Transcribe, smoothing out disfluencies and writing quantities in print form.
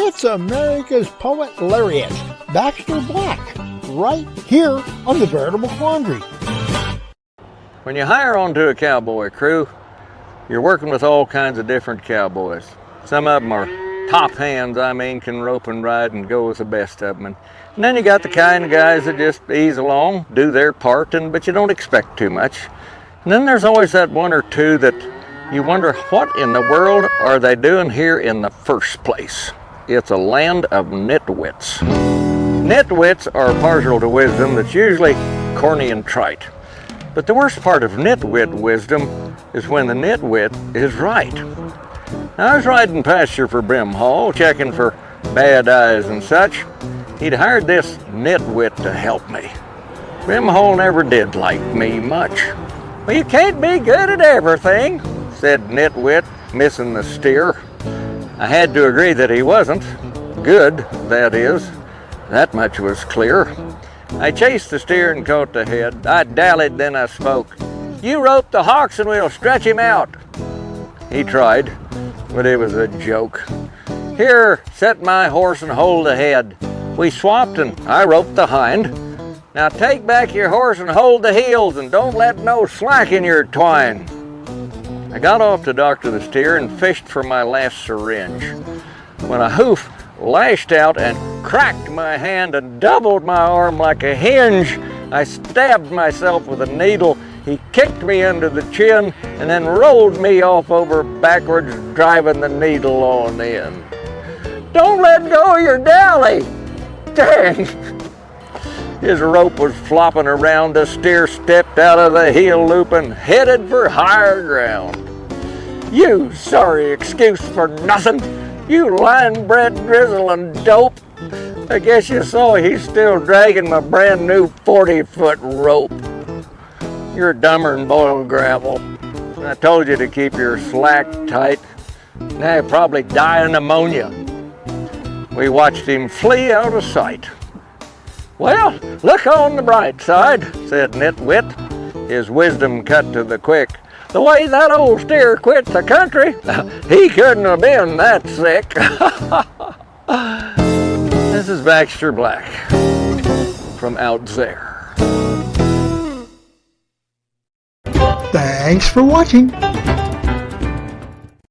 It's America's Poet Laureate, Baxter Black, right here on the Veritable Quandary. When you hire onto a cowboy crew, you're working with all kinds of different cowboys. Some of them are top hands, can rope and ride and go with the best of them. And then you got the kind of guys that just ease along, do their part, but you don't expect too much. And then there's always that one or two that you wonder, what in the world are they doing here in the first place? It's a land of nitwits. Nitwits are partial to wisdom that's usually corny and trite. But the worst part of nitwit wisdom is when the nitwit is right. I was riding pasture for Brimhall, checking for bad eyes and such. He'd hired this nitwit to help me. Brimhall never did like me much. "Well, you can't be good at everything," said nitwit, missing the steer. I had to agree that he wasn't. Good, that is. That much was clear. I chased the steer and caught the head. I dallied, then I spoke. "You rope the hocks and we'll stretch him out." He tried, but it was a joke. "Here, set my horse and hold the head." We swapped and I roped the hind. "Now take back your horse and hold the heels and don't let no slack in your twine." I got off to doctor the steer and fished for my last syringe, when a hoof lashed out and cracked my hand and doubled my arm like a hinge. I stabbed myself with a needle. He kicked me under the chin and then rolled me off over backwards, driving the needle on in. "Don't let go of your dally!" Dang! His rope was flopping around. The steer stepped out of the heel loop and headed for higher ground. "You sorry excuse for nothing, you line-bred drizzle and dope. I guess you saw he's still dragging my brand new 40-foot rope. You're dumber than boiled gravel. I told you to keep your slack tight. Now you'll probably die of pneumonia." We watched him flee out of sight. "Well, look on the bright side," said Nitwit, his wisdom cut to the quick. "The way that old steer quit the country, he couldn't have been that sick." This is Baxter Black from out there. Thanks for watching.